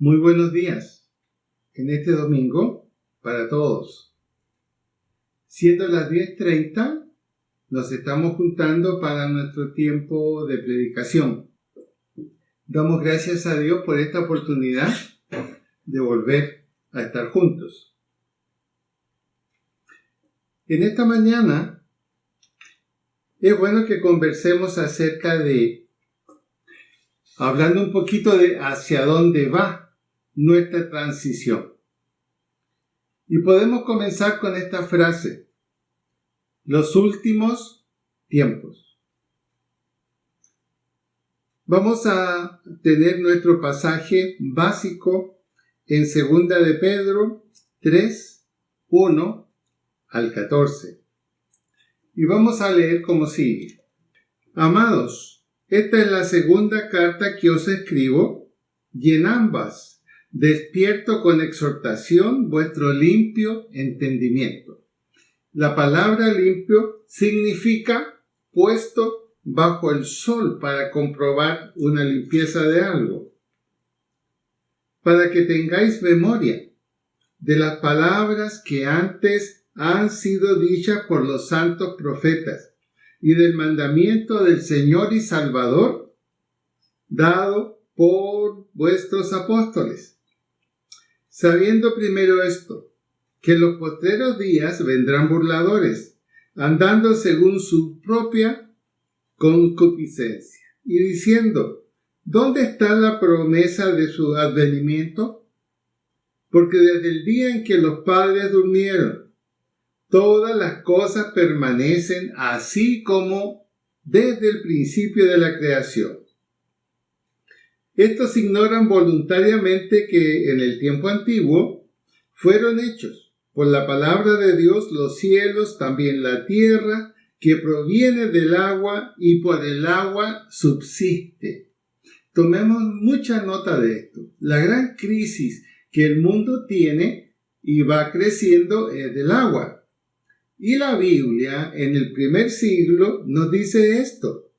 Muy buenos días en este domingo para todos. Siendo las 10:30, nos estamos juntando para nuestro tiempo de predicación. Damos gracias a Dios por esta oportunidad de volver a estar juntos. En esta mañana es bueno que conversemos acerca de, hablando un poquito de hacia dónde va nuestra transición. Y podemos comenzar con esta frase: los últimos tiempos. Vamos a tener nuestro pasaje básico en 2 de Pedro 3, 1 al 14. Y vamos a leer como sigue. Amados, esta es la segunda carta que os escribo, y en ambas despierto con exhortación vuestro limpio entendimiento. La palabra limpio significa puesto bajo el sol para comprobar una limpieza de algo. Para que tengáis memoria de las palabras que antes han sido dichas por los santos profetas y del mandamiento del Señor y Salvador dado por vuestros apóstoles. Sabiendo primero esto, que en los postreros días vendrán burladores, andando según su propia concupiscencia, y diciendo: ¿dónde está la promesa de su advenimiento? Porque desde el día en que los padres durmieron, todas las cosas permanecen así como desde el principio de la creación. Estos ignoran voluntariamente que en el tiempo antiguo fueron hechos por la palabra de Dios los cielos, también la tierra, que proviene del agua y por el agua subsiste. Tomemos mucha nota de esto. La gran crisis que el mundo tiene y va creciendo es del agua. Y la Biblia en el primer siglo nos dice esto: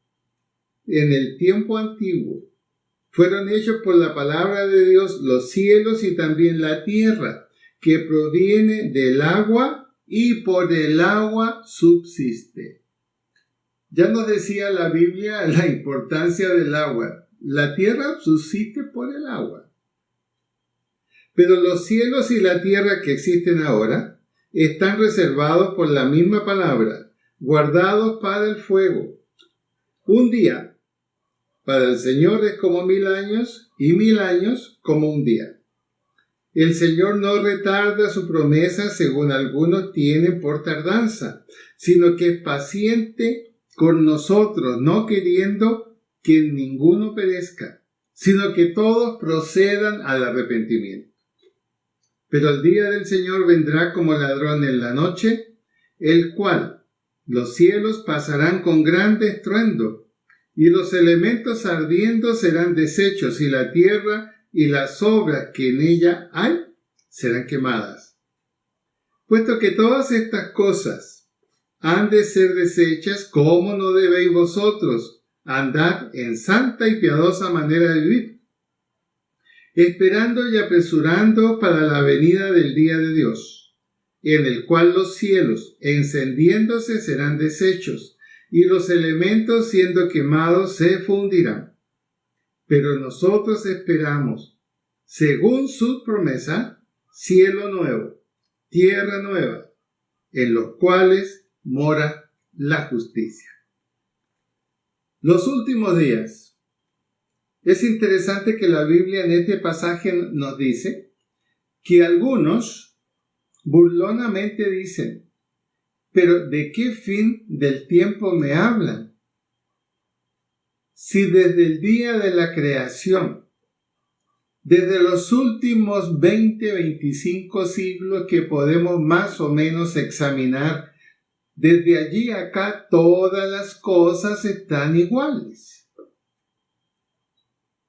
en el tiempo antiguo fueron hechos por la palabra de Dios los cielos y también la tierra, que proviene del agua y por el agua subsiste. Ya nos decía la Biblia la importancia del agua. La tierra subsiste por el agua. Pero los cielos y la tierra que existen ahora están reservados por la misma palabra, guardados para el fuego. Un día para el Señor es como 1000 años, y 1000 años como un día. El Señor no retarda su promesa, según algunos tienen por tardanza, sino que es paciente con nosotros, no queriendo que ninguno perezca, sino que todos procedan al arrepentimiento. Pero el día del Señor vendrá como ladrón en la noche, el cual los cielos pasarán con grande estruendo, y los elementos ardiendo serán deshechos, y la tierra y las obras que en ella hay serán quemadas. Puesto que todas estas cosas han de ser deshechas, ¿cómo no debéis vosotros andar en santa y piadosa manera de vivir, esperando y apresurando para la venida del día de Dios, en el cual los cielos, encendiéndose, serán deshechos, y los elementos siendo quemados se fundirán? Pero nosotros esperamos, según su promesa, cielo nuevo, tierra nueva, en los cuales mora la justicia. Los últimos días. Es interesante que la Biblia en este pasaje nos dice que algunos burlonamente dicen: ¿pero de qué fin del tiempo me hablan? Si desde el día de la creación, desde los últimos 20-25 siglos que podemos más o menos examinar, desde allí a acá todas las cosas están iguales.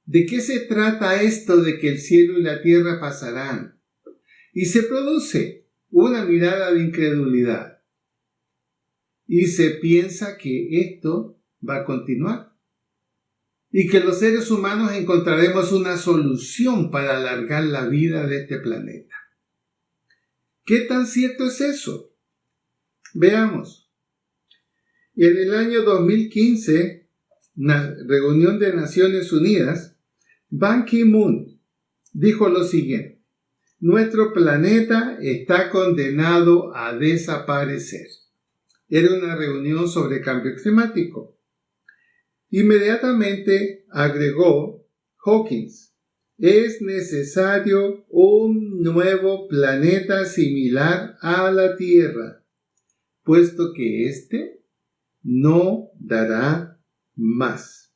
¿De qué se trata esto de que el cielo y la tierra pasarán? Y se produce una mirada de incredulidad. Y se piensa que esto va a continuar. y que los seres humanos encontraremos una solución para alargar la vida de este planeta. ¿Qué tan cierto es eso? Veamos. En el año 2015, una reunión de Naciones Unidas, Ban Ki-moon dijo lo siguiente: nuestro planeta está condenado a desaparecer. Era una reunión sobre cambio climático. Inmediatamente agregó Hawkins: es necesario un nuevo planeta similar a la Tierra, puesto que éste no dará más.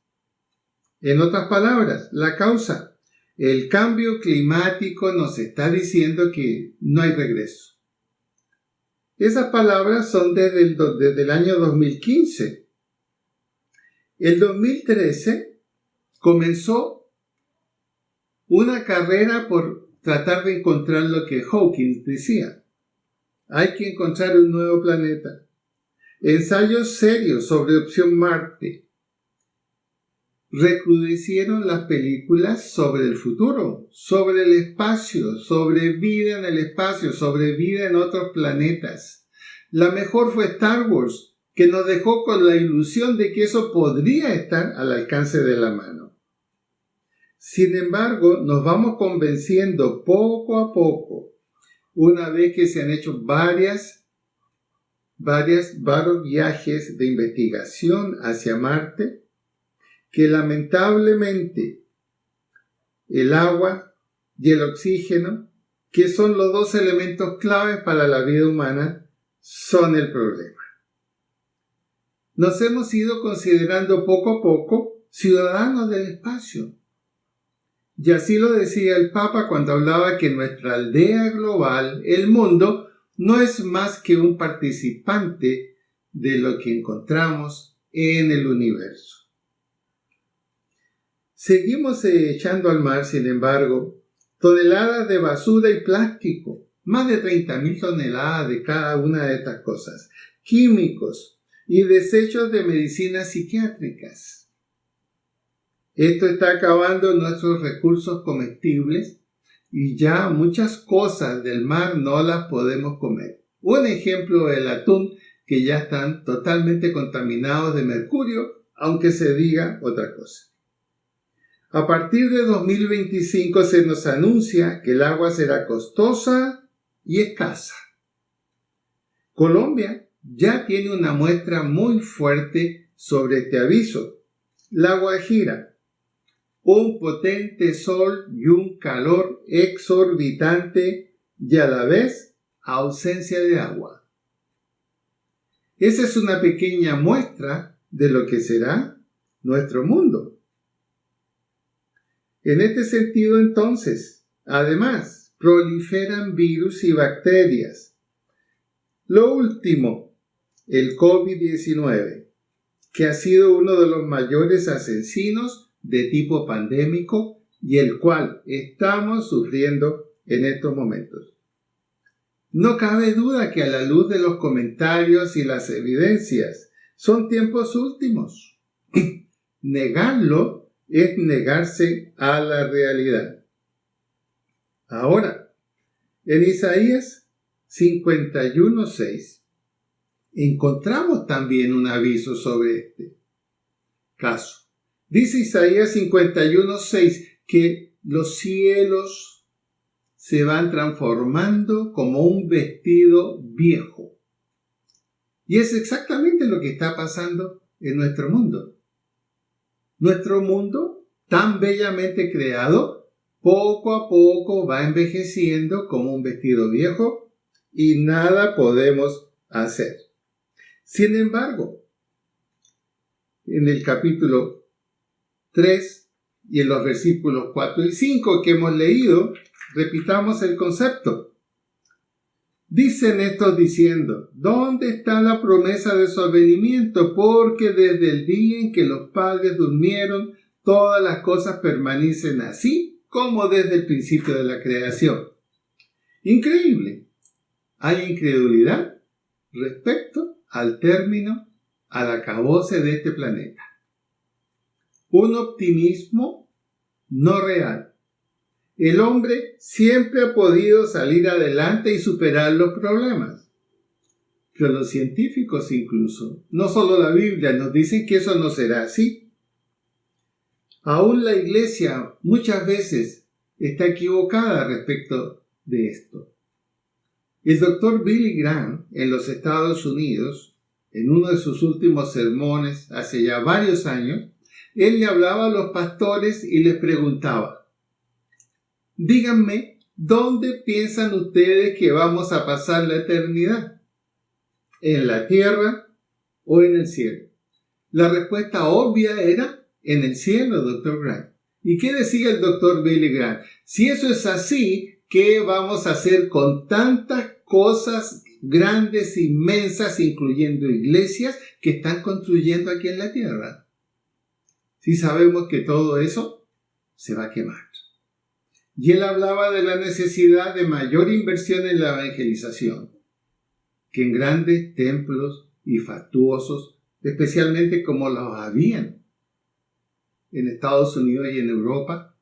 En otras palabras, la causa: el cambio climático nos está diciendo que no hay regreso. Esas palabras son desde el año 2015. El 2013 comenzó una carrera por tratar de encontrar lo que Hawkins decía. Hay que encontrar un nuevo planeta. Ensayos serios sobre Opción Marte. Recrudecieron las películas sobre el futuro, sobre el espacio, sobre vida en el espacio, sobre vida en otros planetas. La mejor fue Star Wars, que nos dejó con la ilusión de que eso podría estar al alcance de la mano. Sin embargo, nos vamos convenciendo poco a poco, una vez que se han hecho varios viajes de investigación hacia Marte, que lamentablemente el agua y el oxígeno, que son los dos elementos claves para la vida humana, son el problema. Nos hemos ido considerando poco a poco ciudadanos del espacio. Y así lo decía el Papa cuando hablaba que nuestra aldea global, el mundo, no es más que un participante de lo que encontramos en el universo. Seguimos echando al mar, sin embargo, toneladas de basura y plástico, más de 30.000 toneladas de cada una de estas cosas, químicos y desechos de medicinas psiquiátricas. Esto está acabando nuestros recursos comestibles y ya muchas cosas del mar no las podemos comer. Un ejemplo, el atún, que ya están totalmente contaminados de mercurio, aunque se diga otra cosa. A partir de 2025 se nos anuncia que el agua será costosa y escasa. Colombia ya tiene una muestra muy fuerte sobre este aviso. La Guajira, un potente sol y un calor exorbitante y a la vez ausencia de agua. Esa es una pequeña muestra de lo que será nuestro mundo. En este sentido, entonces, además, proliferan virus y bacterias. Lo último, el COVID-19, que ha sido uno de los mayores asesinos de tipo pandémico y el cual estamos sufriendo en estos momentos. No cabe duda que a la luz de los comentarios y las evidencias, son tiempos últimos. Negarlo es negarse a la realidad. Ahora, en Isaías 51:6 encontramos también un aviso sobre este caso. Dice Isaías 51:6 que los cielos se van transformando como un vestido viejo. Y es exactamente lo que está pasando en nuestro mundo. Nuestro mundo, tan bellamente creado, poco a poco va envejeciendo como un vestido viejo y nada podemos hacer. Sin embargo, en el capítulo 3 y en los versículos 4 y 5 que hemos leído, repitamos el concepto. Dicen estos diciendo: ¿dónde está la promesa de su advenimiento? Porque desde el día en que los padres durmieron, todas las cosas permanecen así como desde el principio de la creación. Increíble. Hay incredulidad respecto al término, al acabose de este planeta. un optimismo no real. El hombre siempre ha podido salir adelante y superar los problemas. Pero los científicos incluso, no solo la Biblia, nos dicen que eso no será así. Aún la Iglesia muchas veces está equivocada respecto de esto. El doctor Billy Graham, en los Estados Unidos, en uno de sus últimos sermones, hace ya varios años, él le hablaba a los pastores y les preguntaba: díganme, ¿dónde piensan ustedes que vamos a pasar la eternidad? ¿En la tierra o en el cielo? La respuesta obvia era: en el cielo, doctor Graham. ¿Y qué decía el doctor Billy Graham? Si eso es así, ¿qué vamos a hacer con tantas cosas grandes, inmensas, incluyendo iglesias que están construyendo aquí en la tierra? Si sabemos que todo eso se va a quemar. Y él hablaba de la necesidad de mayor inversión en la evangelización, que en grandes templos y fastuosos, especialmente como los habían en Estados Unidos y en Europa,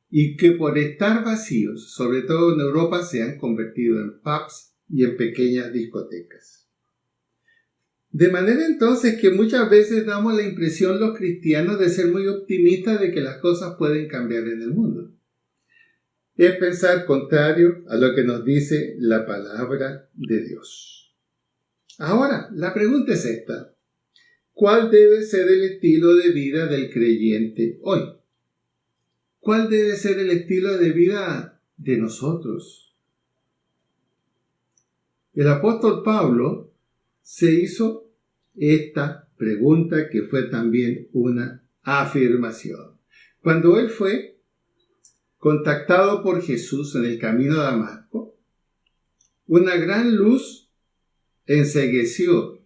y que por estar vacíos, sobre todo en Europa, se han convertido en pubs y en pequeñas discotecas. De manera entonces que muchas veces damos la impresión los cristianos de ser muy optimistas de que las cosas pueden cambiar en el mundo. Es pensar contrario a lo que nos dice la palabra de Dios. Ahora, la pregunta es esta: ¿cuál debe ser el estilo de vida del creyente hoy? ¿Cuál debe ser el estilo de vida de nosotros? El apóstol Pablo se hizo esta pregunta, que fue también una afirmación. Cuando él fue contactado por Jesús en el camino a Damasco, una gran luz encegueció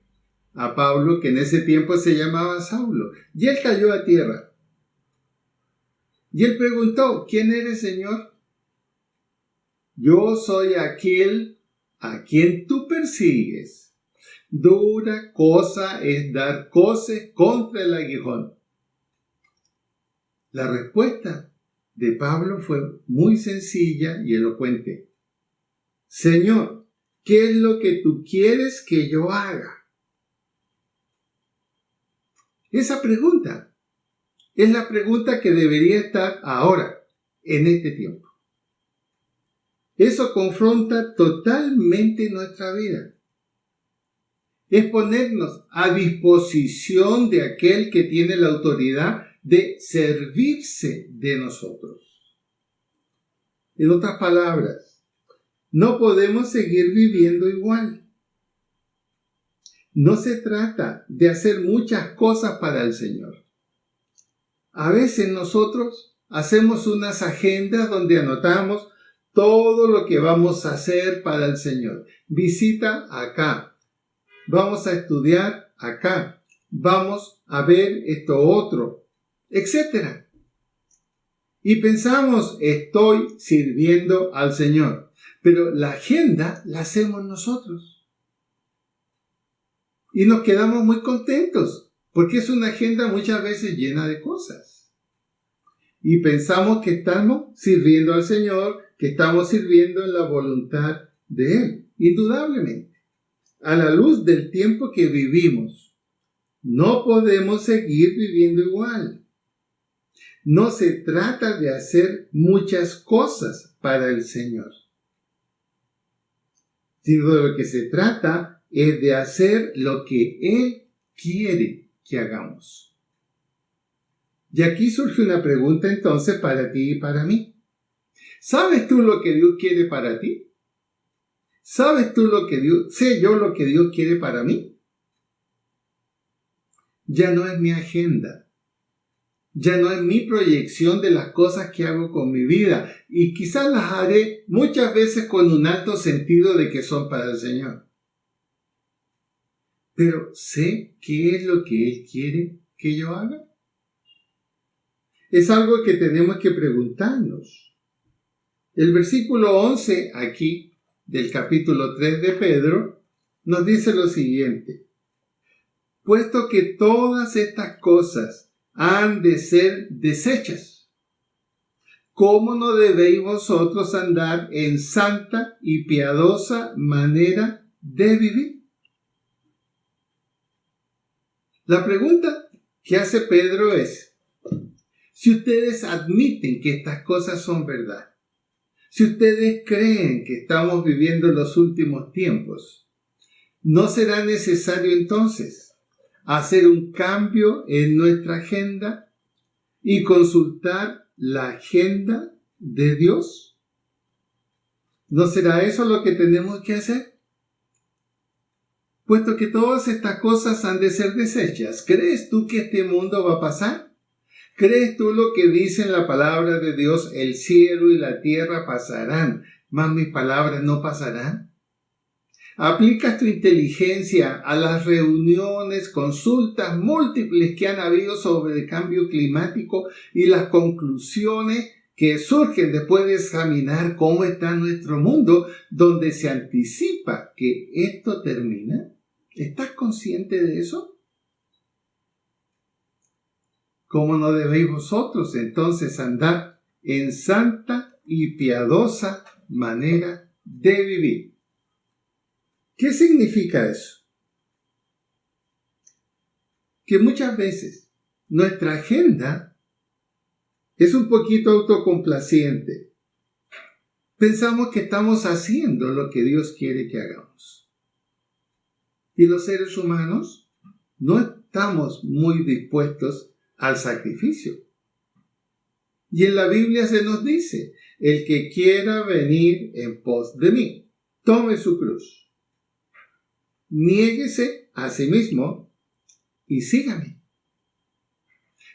a Pablo, que en ese tiempo se llamaba Saulo, y él cayó a tierra. Y él preguntó: ¿quién eres, Señor? Yo soy aquel a quien tú persigues. Dura cosa es dar coces contra el aguijón. La respuesta de Pablo fue muy sencilla y elocuente: Señor, ¿qué es lo que tú quieres que yo haga? Esa pregunta es la pregunta que debería estar ahora, en este tiempo. Eso confronta totalmente nuestra vida. Es ponernos a disposición de aquel que tiene la autoridad de servirse de nosotros. En otras palabras, no podemos seguir viviendo igual. No se trata de hacer muchas cosas para el Señor. A veces nosotros hacemos unas agendas donde anotamos todo lo que vamos a hacer para el Señor. Visita acá. Vamos a estudiar acá. Vamos a ver esto otro, etc. Y pensamos: estoy sirviendo al Señor. Pero la agenda la hacemos nosotros. Y nos quedamos muy contentos, porque es una agenda muchas veces llena de cosas. Y pensamos que estamos sirviendo al Señor, que estamos sirviendo en la voluntad de Él. Indudablemente, a la luz del tiempo que vivimos, no podemos seguir viviendo igual. No se trata de hacer muchas cosas para el Señor, sino de lo que se trata es de hacer lo que Él quiere que hagamos. Y aquí surge una pregunta entonces para ti y para mí. ¿Sabes tú lo que Dios quiere para ti? ¿Sabes tú sé yo lo que Dios quiere para mí? Ya no es mi agenda. Ya no es mi proyección de las cosas que hago con mi vida. Y quizás las haré muchas veces con un alto sentido de que son para el Señor. Pero ¿sé qué es lo que Él quiere que yo haga? Es algo que tenemos que preguntarnos. El versículo 11 aquí del capítulo 3 de Pedro nos dice lo siguiente: puesto que todas estas cosas han de ser deshechas. ¿Cómo no debéis vosotros andar en santa y piadosa manera de vivir? La pregunta que hace Pedro es, si ustedes admiten que estas cosas son verdad, si ustedes creen que estamos viviendo los últimos tiempos, ¿no será necesario entonces hacer un cambio en nuestra agenda y consultar la agenda de Dios? ¿No será eso lo que tenemos que hacer? Puesto que todas estas cosas han de ser deshechas, ¿crees tú que este mundo va a pasar? ¿Crees tú lo que dice en la palabra de Dios? El cielo y la tierra pasarán, mas mis palabras no pasarán. ¿Aplicas tu inteligencia a las reuniones, consultas múltiples que han habido sobre el cambio climático y las conclusiones que surgen después de examinar cómo está nuestro mundo, donde se anticipa que esto termina? ¿Estás consciente de eso? ¿Cómo no debéis vosotros entonces andar en santa y piadosa manera de vivir? ¿Qué significa eso? Que muchas veces nuestra agenda es un poquito autocomplaciente. Pensamos que estamos haciendo lo que Dios quiere que hagamos. Y los seres humanos no estamos muy dispuestos al sacrificio. Y en la Biblia se nos dice, el que quiera venir en pos de mí, tome su cruz, niéguese a sí mismo y sígame.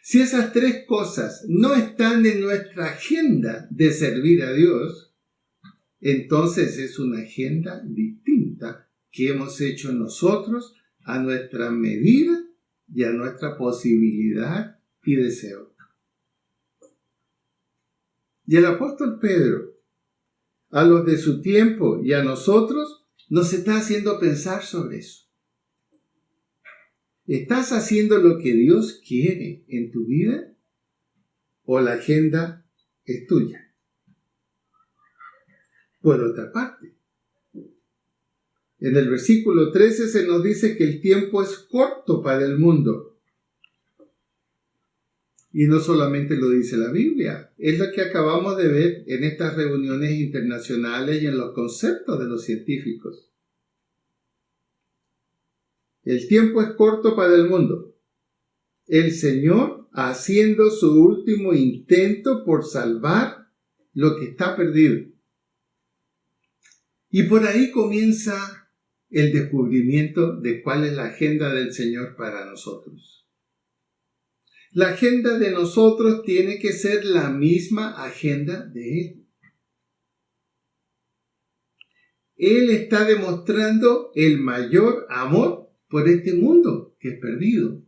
Si esas tres cosas no están en nuestra agenda de servir a Dios, entonces es una agenda distinta que hemos hecho nosotros a nuestra medida y a nuestra posibilidad y deseo. Y el apóstol Pedro, a los de su tiempo y a nosotros, nos está haciendo pensar sobre eso. ¿Estás haciendo lo que Dios quiere en tu vida? ¿O la agenda es tuya? Por otra parte, en el versículo 13 se nos dice que el tiempo es corto para el mundo. Y no solamente lo dice la Biblia, es lo que acabamos de ver en estas reuniones internacionales y en los conceptos de los científicos. El tiempo es corto para el mundo. El Señor haciendo su último intento por salvar lo que está perdido. Y por ahí comienza el descubrimiento de cuál es la agenda del Señor para nosotros. La agenda de nosotros tiene que ser la misma agenda de Él. Él está demostrando el mayor amor por este mundo que es perdido.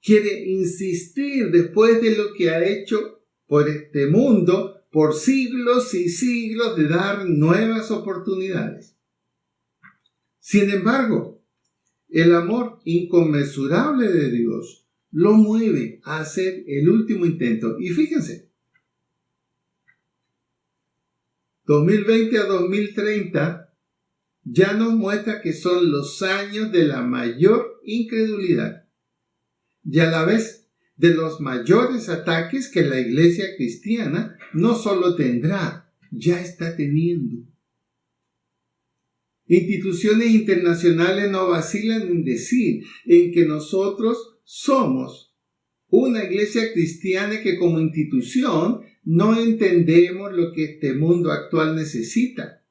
Quiere insistir después de lo que ha hecho por este mundo por siglos y siglos de dar nuevas oportunidades. Sin embargo, el amor inconmensurable de Dios lo mueve a hacer el último intento. Y fíjense, 2020 a 2030 ya nos muestra que son los años de la mayor incredulidad y a la vez de los mayores ataques que la iglesia cristiana no solo tendrá, ya está teniendo. Instituciones internacionales no vacilan en decir en que nosotros somos una iglesia cristiana que como institución no entendemos lo que este mundo actual necesita.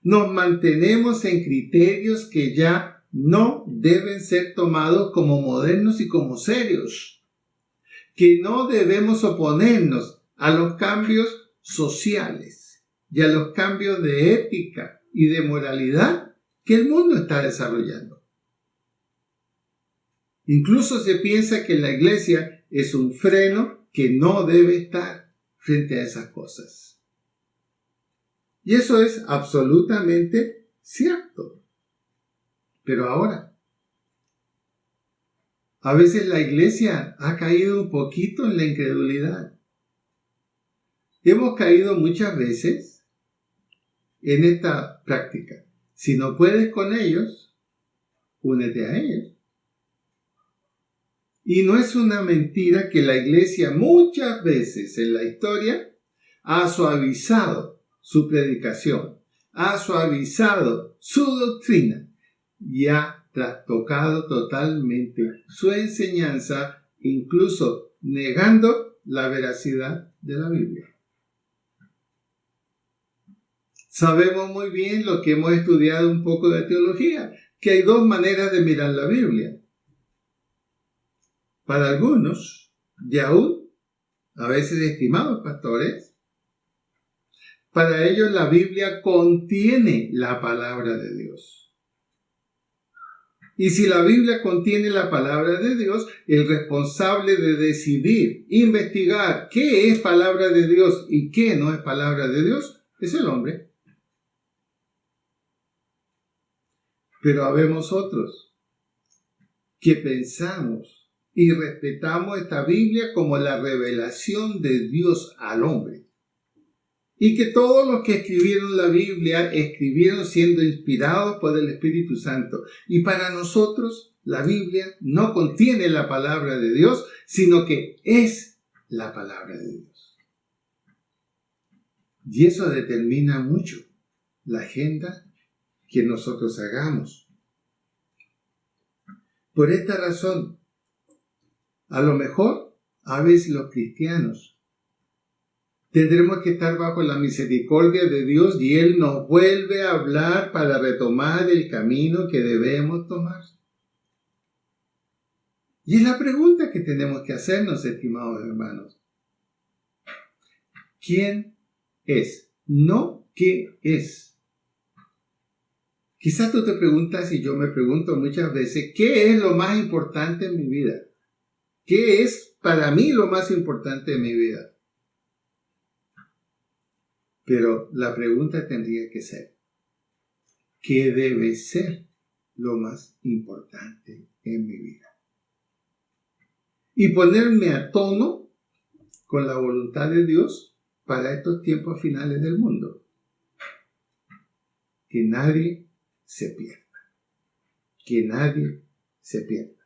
Nos mantenemos en criterios que ya no deben ser tomados como modernos y como serios, que no debemos oponernos a los cambios sociales y a los cambios de ética y de moralidad que el mundo está desarrollando. Incluso se piensa que la iglesia es un freno que no debe estar frente a esas cosas. Y eso es absolutamente cierto. Pero ahora, A veces la iglesia ha caído un poquito en la incredulidad. Hemos caído muchas veces en esta práctica. Si no puedes con ellos, únete a ellos. Y no es una mentira que la iglesia muchas veces en la historia ha suavizado su predicación, ha suavizado su doctrina y ha trastocado totalmente su enseñanza, incluso negando la veracidad de la Biblia. Sabemos muy bien lo que hemos estudiado un poco de teología, que hay dos maneras de mirar la Biblia. Para algunos, y aún a veces estimados pastores, para ellos la Biblia contiene la palabra de Dios. Y si la Biblia contiene la palabra de Dios, el responsable de decidir, investigar qué es palabra de Dios y qué no es palabra de Dios, es el hombre. Pero habemos otros que pensamos y respetamos esta Biblia como la revelación de Dios al hombre. Y que todos los que escribieron la Biblia escribieron siendo inspirados por el Espíritu Santo. Y para nosotros la Biblia no contiene la palabra de Dios, sino que es la palabra de Dios. Y eso determina mucho la agenda que nosotros hagamos. Por esta razón, a lo mejor, a veces los cristianos tendremos que estar bajo la misericordia de Dios y Él nos vuelve a hablar para retomar el camino que debemos tomar. Y es la pregunta que tenemos que hacernos, estimados hermanos. ¿Quién es? No, ¿qué es? Quizás tú te preguntas y yo me pregunto muchas veces, ¿qué es lo más importante en mi vida? ¿Qué es para mí lo más importante en mi vida? Pero la pregunta tendría que ser, ¿qué debe ser lo más importante en mi vida? Y ponerme a tono con la voluntad de Dios para estos tiempos finales del mundo. Que nadie se pierda. Que nadie se pierda.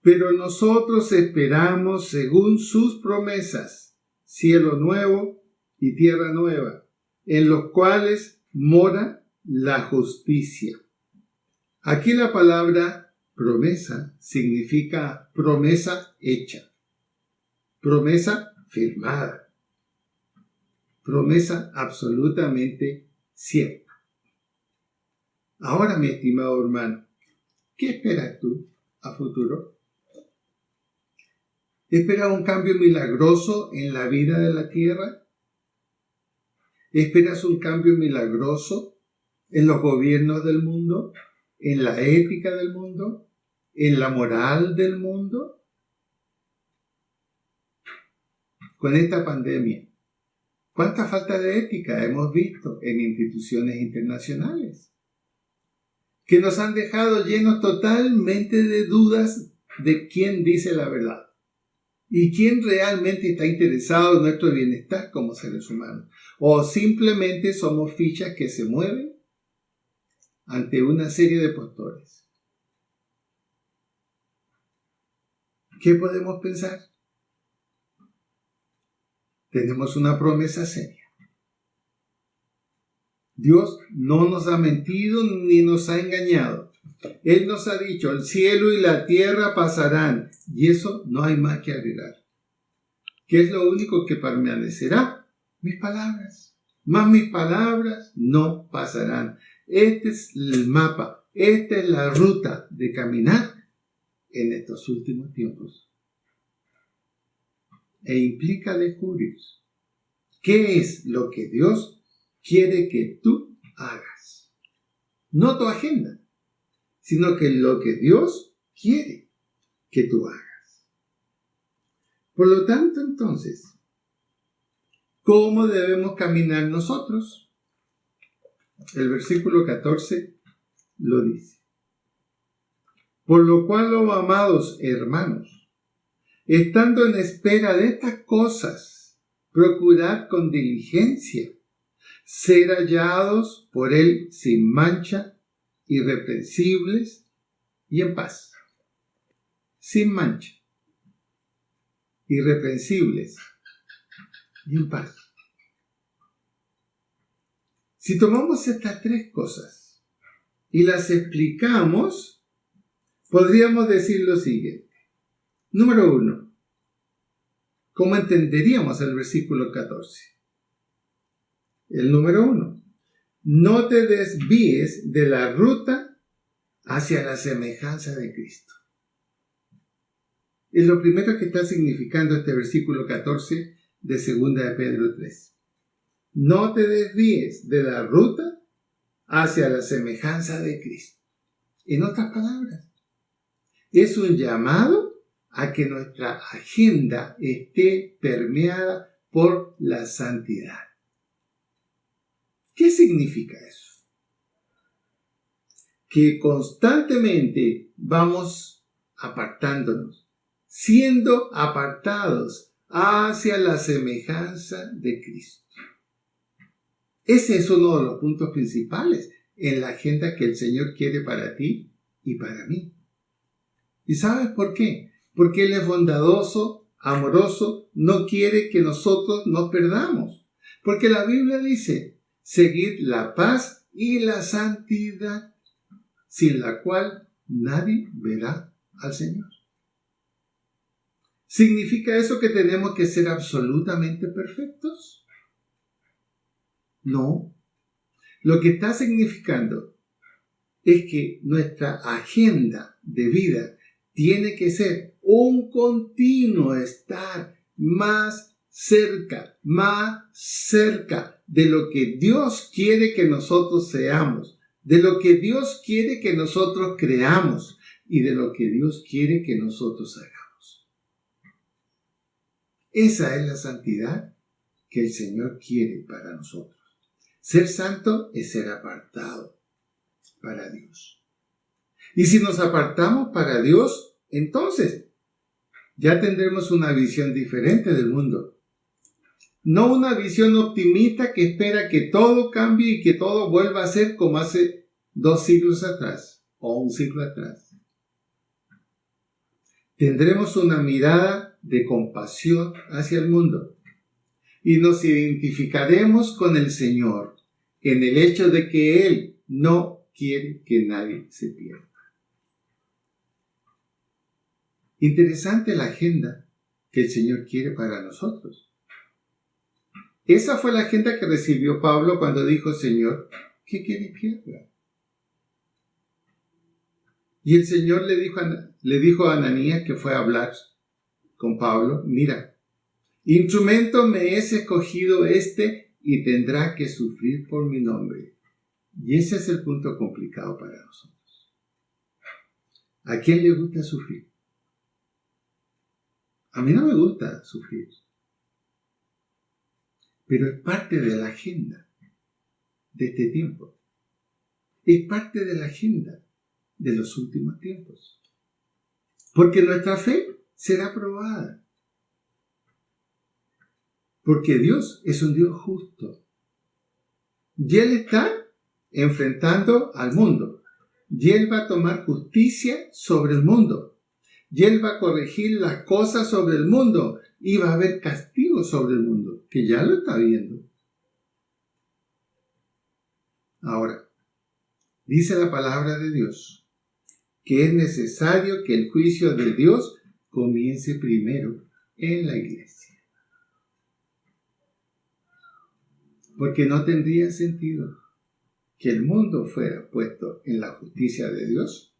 Pero nosotros esperamos según sus promesas, cielo nuevo y tierra nueva, en los cuales mora la justicia. Aquí la palabra promesa significa promesa hecha, promesa firmada, promesa absolutamente cierta. Ahora, mi estimado hermano, ¿qué esperas tú a futuro? ¿Esperas un cambio milagroso en la vida de la tierra? ¿Esperas un cambio milagroso en los gobiernos del mundo? ¿En la ética del mundo? ¿En la moral del mundo? Con esta pandemia, ¿cuánta falta de ética hemos visto en instituciones internacionales? Que nos han dejado llenos totalmente de dudas de quién dice la verdad y quién realmente está interesado en nuestro bienestar como seres humanos. O simplemente somos fichas que se mueven ante una serie de postores. ¿Qué podemos pensar? Tenemos una promesa seria. Dios no nos ha mentido ni nos ha engañado. Él nos ha dicho, el cielo y la tierra pasarán, y eso no hay más que agregar. ¿Qué es lo único que permanecerá? Mis palabras. Más mis palabras no pasarán. Este es el mapa, esta es la ruta de caminar en estos últimos tiempos. E implica descubrir qué es lo que Dios quiere que tú hagas. No tu agenda, sino que lo que Dios quiere que tú hagas. Por lo tanto, entonces, ¿cómo debemos caminar nosotros? El versículo 14 lo dice. Por lo cual, oh amados hermanos, estando en espera de estas cosas, procurad con diligencia ser hallados por Él sin mancha, irreprensibles y en paz. Sin mancha, irreprensibles y en paz. Si tomamos estas tres cosas y las explicamos, podríamos decir lo siguiente. Número 1. ¿Cómo entenderíamos el versículo 14? El número 1. No te desvíes de la ruta hacia la semejanza de Cristo. Es lo primero que está significando este versículo 14 de 2 de Pedro 3. No te desvíes de la ruta hacia la semejanza de Cristo. En otras palabras, es un llamado a que nuestra agenda esté permeada por la santidad. ¿Qué significa eso? Que constantemente vamos apartándonos, siendo apartados hacia la semejanza de Cristo. Ese es uno de los puntos principales en la agenda que el Señor quiere para ti y para mí. ¿Y sabes por qué? Porque Él es bondadoso, amoroso, no quiere que nosotros nos perdamos. Porque la Biblia dice, seguid la paz y la santidad, sin la cual nadie verá al Señor. ¿Significa eso que tenemos que ser absolutamente perfectos? No. Lo que está significando es que nuestra agenda de vida tiene que ser un continuo estar más cerca de lo que Dios quiere que nosotros seamos, de lo que Dios quiere que nosotros creamos y de lo que Dios quiere que nosotros hagamos. Esa es la santidad que el Señor quiere para nosotros. Ser santo es ser apartado para Dios. Y si nos apartamos para Dios, entonces ya tendremos una visión diferente del mundo. No una visión optimista que espera que todo cambie y que todo vuelva a ser como hace 2 siglos atrás o 1 siglo atrás. Tendremos una mirada de compasión hacia el mundo y nos identificaremos con el Señor en el hecho de que Él no quiere que nadie se pierda. Interesante la agenda que el Señor quiere para nosotros. Esa fue la agenda que recibió Pablo cuando dijo, Señor, ¿qué quieres que haga? Y el Señor le dijo a Ananías, que fue a hablar con Pablo, mira, instrumento me es escogido y tendrá que sufrir por mi nombre. Y ese es el punto complicado para nosotros. ¿A quién le gusta sufrir? A mí no me gusta sufrir, pero es parte de la agenda de este tiempo. Es parte de la agenda de los últimos tiempos. Porque nuestra fe será probada. Porque Dios es un Dios justo. Y Él está enfrentando al mundo. Y Él va a tomar justicia sobre el mundo. Y Él va a corregir las cosas sobre el mundo. Y va a haber castigo sobre el mundo, que ya lo está viendo. Ahora, dice la palabra de Dios que es necesario que el juicio de Dios comience primero en la iglesia. Porque no tendría sentido que el mundo fuera puesto en la justicia de Dios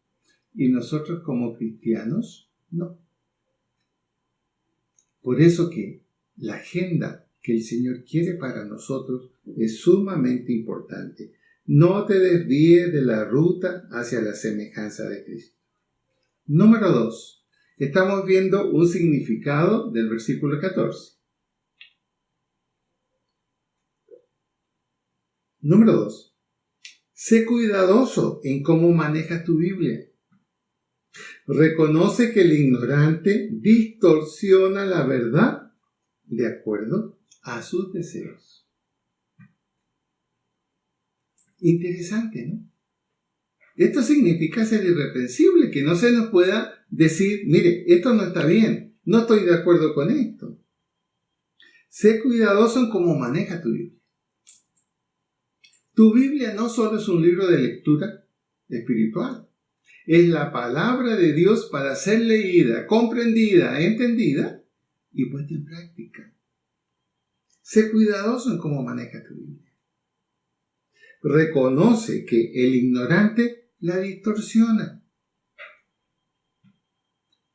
y nosotros como cristianos no. Por eso que la agenda que el Señor quiere para nosotros es sumamente importante. No te desvíes de la ruta hacia la semejanza de Cristo. Número 2. Estamos viendo un significado del versículo 14. Número 2. Sé cuidadoso en cómo manejas tu Biblia. Reconoce que el ignorante distorsiona la verdad de acuerdo a sus deseos. Interesante, ¿no? Esto significa ser irreprensible, que no se nos pueda decir, mire, esto no está bien, no estoy de acuerdo con esto. Sé cuidadoso en cómo maneja tu Biblia. Tu Biblia no solo es un libro de lectura espiritual, es la palabra de Dios para ser leída, comprendida, entendida y puesta en práctica. Sé cuidadoso en cómo maneja tu Biblia. Reconoce que el ignorante la distorsiona.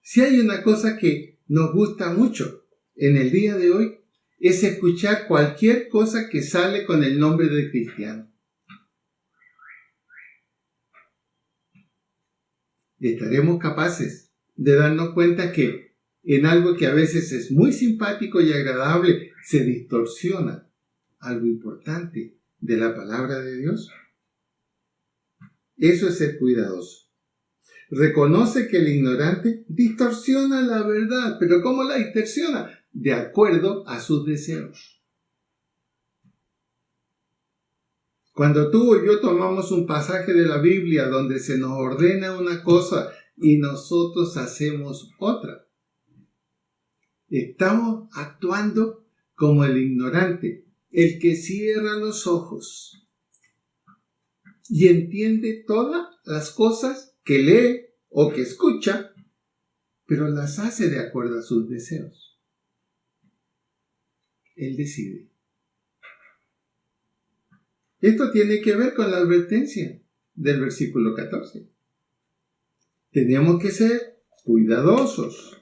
Si hay una cosa que nos gusta mucho en el día de hoy, es escuchar cualquier cosa que sale con el nombre de cristiano. Estaremos capaces de darnos cuenta que en algo que a veces es muy simpático y agradable se distorsiona algo importante de la palabra de Dios. Eso es ser cuidadoso. Reconoce que el ignorante distorsiona la verdad, pero ¿cómo la distorsiona? De acuerdo a sus deseos. Cuando tú o yo tomamos un pasaje de la Biblia donde se nos ordena una cosa y nosotros hacemos otra, estamos actuando como el ignorante, el que cierra los ojos y entiende todas las cosas que lee o que escucha, pero las hace de acuerdo a sus deseos. Él decide. Esto tiene que ver con la advertencia del versículo 14. Tenemos que ser cuidadosos.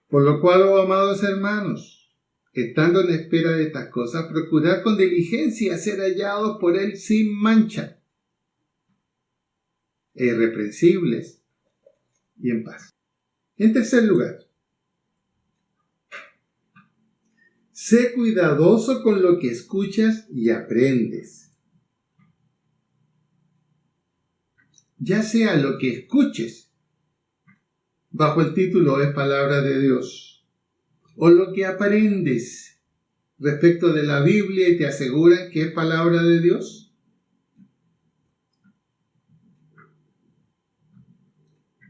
Por lo cual, oh amados hermanos, estando en espera de estas cosas, procurad con diligencia ser hallados por Él sin mancha, irreprensibles y en paz. En tercer lugar, sé cuidadoso con lo que escuchas y aprendes. Ya sea lo que escuches, bajo el título es Palabra de Dios, o lo que aprendes respecto de la Biblia y te aseguran que es Palabra de Dios,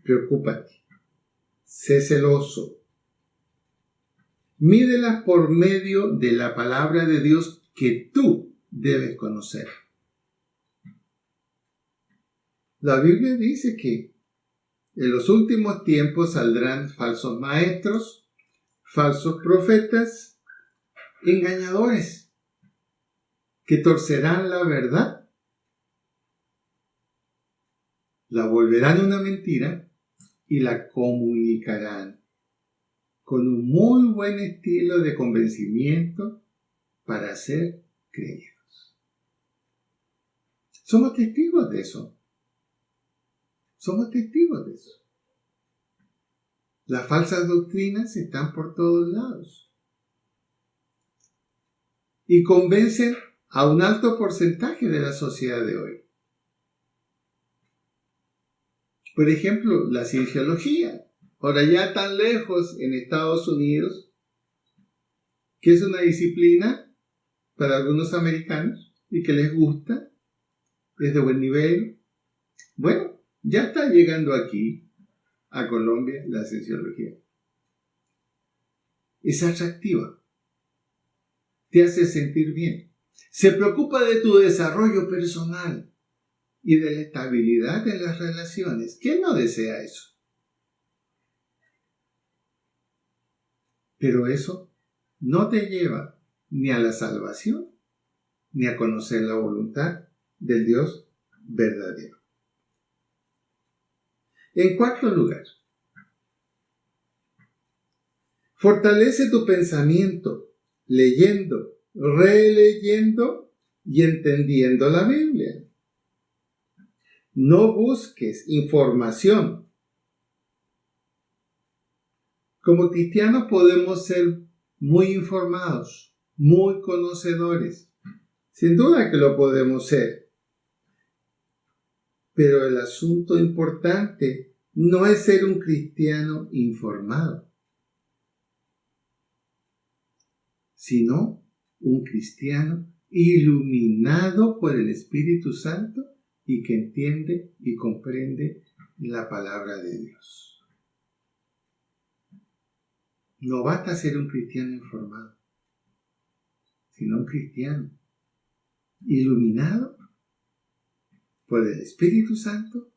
preocúpate, sé celoso. Mídelas por medio de la palabra de Dios que tú debes conocer. La Biblia dice que en los últimos tiempos saldrán falsos maestros, falsos profetas, engañadores, que torcerán la verdad, la volverán una mentira y la comunicarán con un muy buen estilo de convencimiento para ser creídos. Somos testigos de eso. Las falsas doctrinas están por todos lados y convencen a un alto porcentaje de la sociedad de hoy. Por ejemplo, la cienciología. Ahora ya tan lejos en Estados Unidos, que es una disciplina para algunos americanos y que les gusta, es de buen nivel. Bueno, ya está llegando aquí, a Colombia, la cienciología. Es atractiva, te hace sentir bien, se preocupa de tu desarrollo personal y de la estabilidad en las relaciones. ¿Quién no desea eso? Pero eso no te lleva ni a la salvación, ni a conocer la voluntad del Dios verdadero. En cuarto lugar, fortalece tu pensamiento leyendo, releyendo y entendiendo la Biblia. No busques información. Como cristianos podemos ser muy informados, muy conocedores. Sin duda que lo podemos ser. Pero el asunto importante no es ser un cristiano informado, sino un cristiano iluminado por el Espíritu Santo y que entiende y comprende la palabra de Dios. No basta ser un cristiano informado, sino un cristiano iluminado por el Espíritu Santo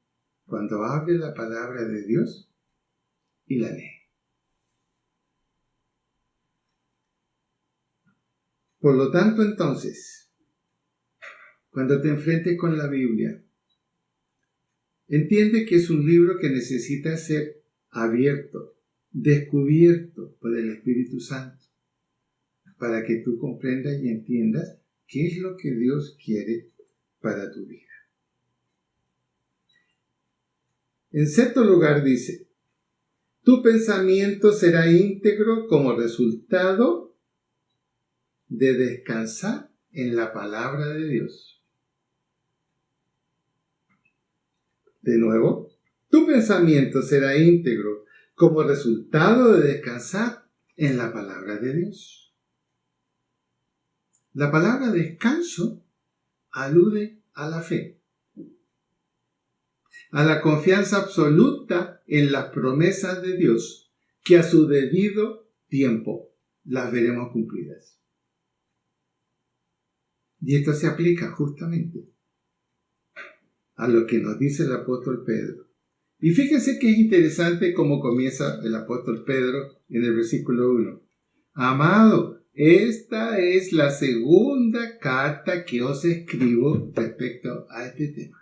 cuando abre la palabra de Dios y la lee. Por lo tanto, entonces, cuando te enfrentes con la Biblia, entiende que es un libro que necesita ser abierto, descubierto por el Espíritu Santo, para que tú comprendas y entiendas qué es lo que Dios quiere para tu vida. En sexto lugar dice, tu pensamiento será íntegro como resultado de descansar en la palabra de Dios. De nuevo, tu pensamiento será íntegro como resultado de descansar en la palabra de Dios. La palabra descanso alude a la fe, a la confianza absoluta en las promesas de Dios, que a su debido tiempo las veremos cumplidas. Y esto se aplica justamente a lo que nos dice el apóstol Pedro. Y fíjense que es interesante cómo comienza el apóstol Pedro en el versículo 1. Amado, esta es la segunda carta que os escribo respecto a este tema.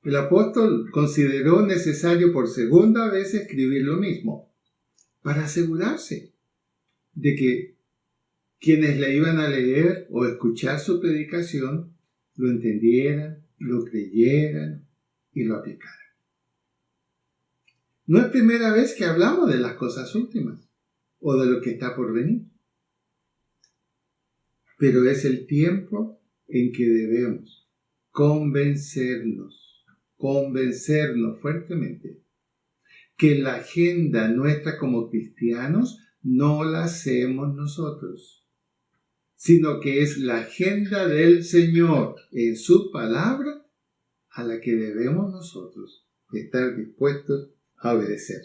El apóstol consideró necesario por segunda vez escribir lo mismo, para asegurarse de que quienes le iban a leer o escuchar su predicación lo entendieran, lo creyeran y lo aplicaran. No es primera vez que hablamos de las cosas últimas o de lo que está por venir, pero es el tiempo en que debemos convencernos fuertemente que la agenda nuestra como cristianos no la hacemos nosotros, sino que es la agenda del Señor en su palabra a la que debemos nosotros estar dispuestos a obedecer.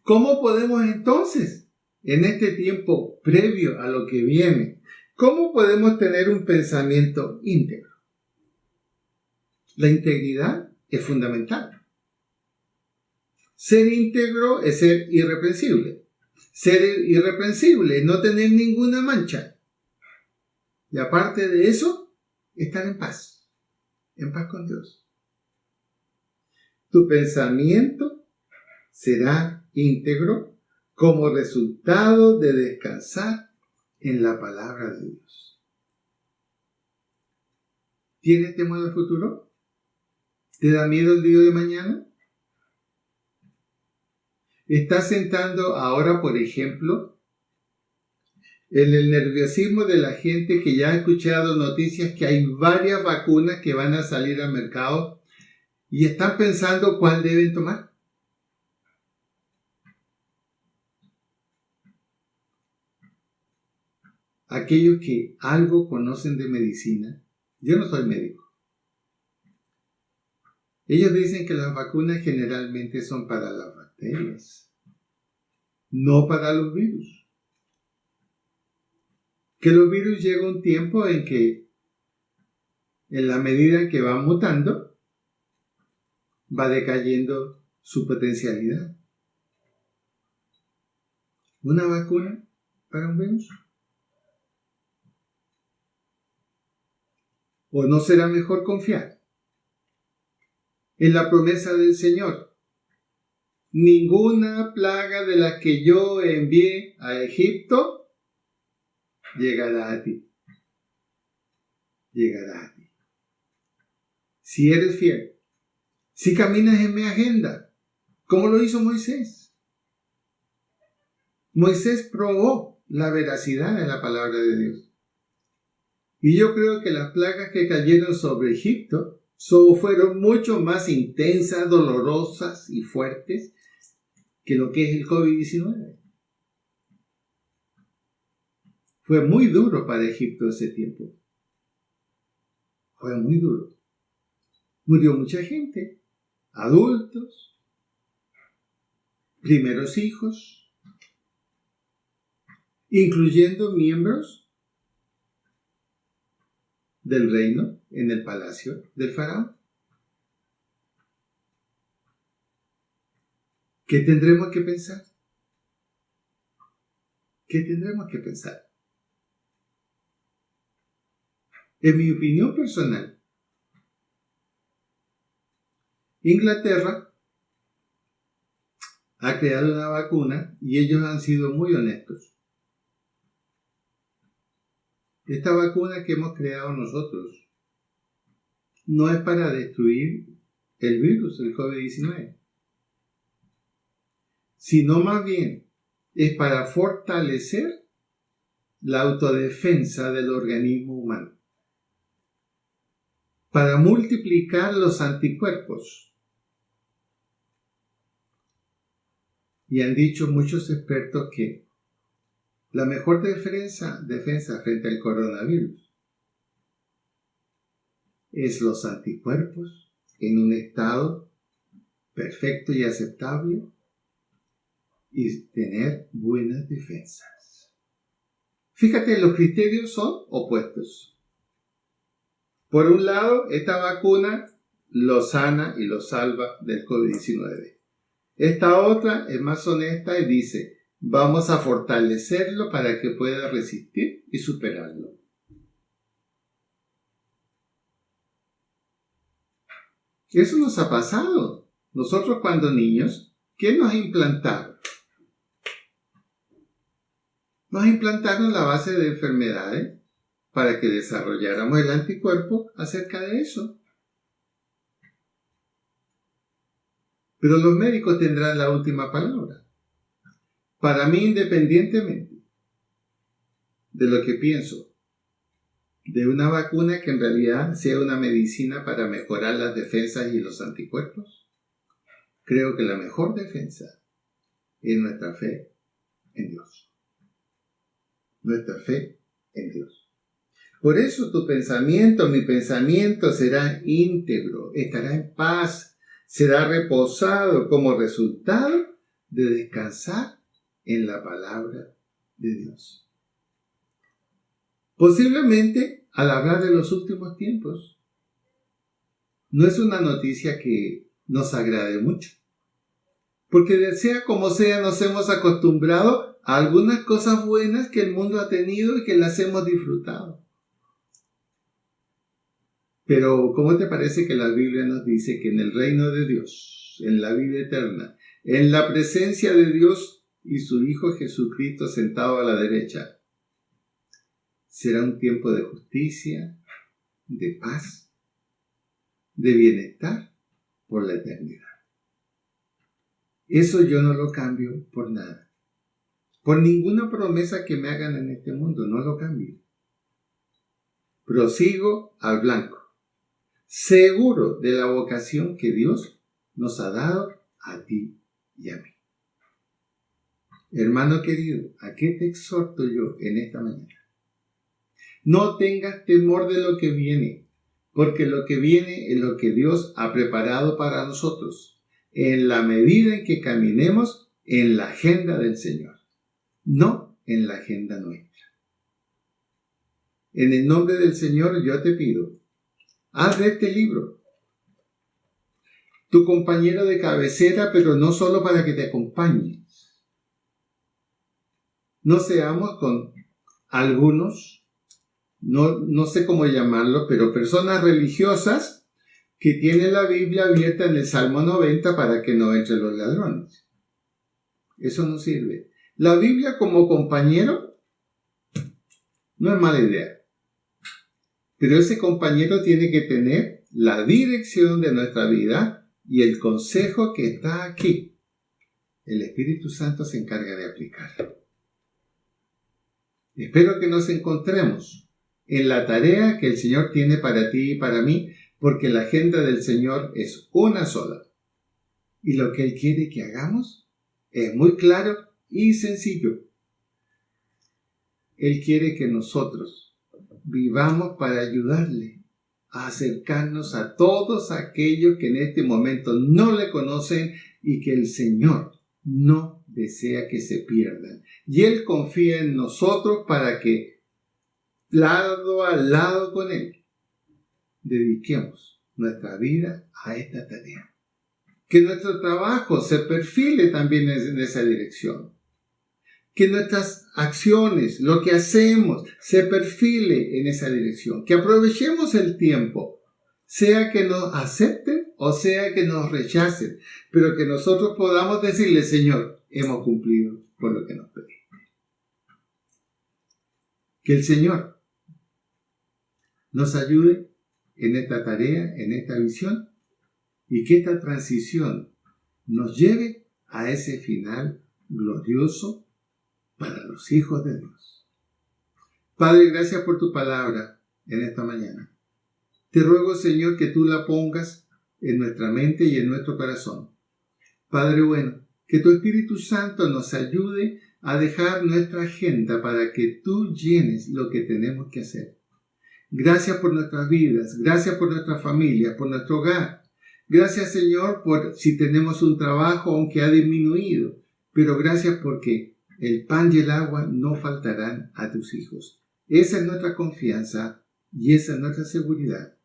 ¿Cómo podemos entonces, en este tiempo previo a lo que viene, cómo podemos tener un pensamiento íntegro? La integridad es fundamental. Ser íntegro es ser irreprensible. Ser irreprensible es no tener ninguna mancha. Y aparte de eso, estar en paz con Dios. Tu pensamiento será íntegro como resultado de descansar en la palabra de Dios. ¿Tienes temor al futuro? ¿Te da miedo el día de mañana? ¿Estás entrando ahora, por ejemplo, en el nerviosismo de la gente que ya ha escuchado noticias que hay varias vacunas que van a salir al mercado y están pensando cuál deben tomar? Aquellos que algo conocen de medicina, yo no soy médico. Ellos dicen que las vacunas generalmente son para las bacterias, no para los virus. Que los virus llega un tiempo en que, en la medida en que van mutando, va decayendo su potencialidad. ¿Una vacuna para un virus? ¿O no será mejor confiar en la promesa del Señor? Ninguna plaga de las que yo envié a Egipto llegará a ti. Llegará a ti. Si eres fiel, si caminas en mi agenda, como lo hizo Moisés. Moisés probó la veracidad de la palabra de Dios. Y yo creo que las plagas que cayeron sobre Egipto fueron mucho más intensas, dolorosas y fuertes que lo que es el COVID-19. Fue muy duro para Egipto ese tiempo. Fue muy duro. Murió mucha gente, adultos, primeros hijos, incluyendo miembros del reino en el palacio del faraón. ¿Qué tendremos que pensar? ¿Qué tendremos que pensar? En mi opinión personal, Inglaterra ha creado una vacuna y ellos han sido muy honestos. Esta vacuna que hemos creado nosotros no es para destruir el virus, el COVID-19, sino más bien es para fortalecer la autodefensa del organismo humano, para multiplicar los anticuerpos. Y han dicho muchos expertos que la mejor defensa frente al coronavirus es los anticuerpos en un estado perfecto y aceptable y tener buenas defensas. Fíjate, los criterios son opuestos. Por un lado, esta vacuna lo sana y lo salva del COVID-19. Esta otra es más honesta y dice, vamos a fortalecerlo para que pueda resistir y superarlo. Eso nos ha pasado. Nosotros cuando niños, ¿qué nos implantaron? Nos implantaron la base de enfermedades para que desarrolláramos el anticuerpo acerca de eso. Pero los médicos tendrán la última palabra. Para mí, independientemente de lo que pienso de una vacuna que en realidad sea una medicina para mejorar las defensas y los anticuerpos, creo que la mejor defensa es nuestra fe en Dios. Nuestra fe en Dios. Por eso tu pensamiento, mi pensamiento será íntegro, estará en paz, será reposado como resultado de descansar en la palabra de Dios. Posiblemente, al hablar de los últimos tiempos, no es una noticia que nos agrade mucho, porque sea como sea, nos hemos acostumbrado a algunas cosas buenas que el mundo ha tenido y que las hemos disfrutado. Pero, ¿cómo te parece que la Biblia nos dice que en el reino de Dios, en la vida eterna, en la presencia de Dios y su Hijo Jesucristo sentado a la derecha, será un tiempo de justicia, de paz, de bienestar por la eternidad? Eso yo no lo cambio por nada. Por ninguna promesa que me hagan en este mundo, no lo cambio. Prosigo al blanco, seguro de la vocación que Dios nos ha dado a ti y a mí. Hermano querido, ¿a qué te exhorto yo en esta mañana? No tengas temor de lo que viene, porque lo que viene es lo que Dios ha preparado para nosotros, en la medida en que caminemos en la agenda del Señor, no en la agenda nuestra. En el nombre del Señor yo te pido, haz de este libro tu compañero de cabecera, pero no solo para que te acompañe. No seamos con algunos, no sé cómo llamarlo, pero personas religiosas que tienen la Biblia abierta en el Salmo 90 para que no entren los ladrones. Eso no sirve. La Biblia como compañero no es mala idea. Pero ese compañero tiene que tener la dirección de nuestra vida y el consejo que está aquí. El Espíritu Santo se encarga de aplicarlo. Espero que nos encontremos en la tarea que el Señor tiene para ti y para mí, porque la agenda del Señor es una sola. Y lo que Él quiere que hagamos es muy claro y sencillo. Él quiere que nosotros vivamos para ayudarle a acercarnos a todos aquellos que en este momento no le conocen y que el Señor no desea que se pierdan. Y Él confía en nosotros para que, lado a lado con Él, dediquemos nuestra vida a esta tarea. Que nuestro trabajo se perfile también en esa dirección. Que nuestras acciones, lo que hacemos, se perfile en esa dirección. Que aprovechemos el tiempo, sea que nos acepten o sea que nos rechacen, pero que nosotros podamos decirle: Señor, hemos cumplido con lo que nos pediste. Que el Señor nos ayude en esta tarea, en esta visión, y que esta transición nos lleve a ese final glorioso para los hijos de Dios. Padre, gracias por tu palabra en esta mañana. Te ruego, Señor, que tú la pongas en nuestra mente y en nuestro corazón. Padre bueno, que tu Espíritu Santo nos ayude a dejar nuestra agenda para que tú llenes lo que tenemos que hacer. Gracias por nuestras vidas, gracias por nuestra familia, por nuestro hogar. Gracias, Señor, por si tenemos un trabajo aunque ha disminuido, pero gracias porque el pan y el agua no faltarán a tus hijos. Esa es nuestra confianza y esa es nuestra seguridad.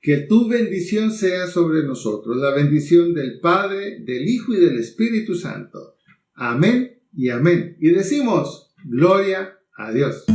Que tu bendición sea sobre nosotros, la bendición del Padre, del Hijo y del Espíritu Santo. Amén y amén. Y decimos, gloria a Dios.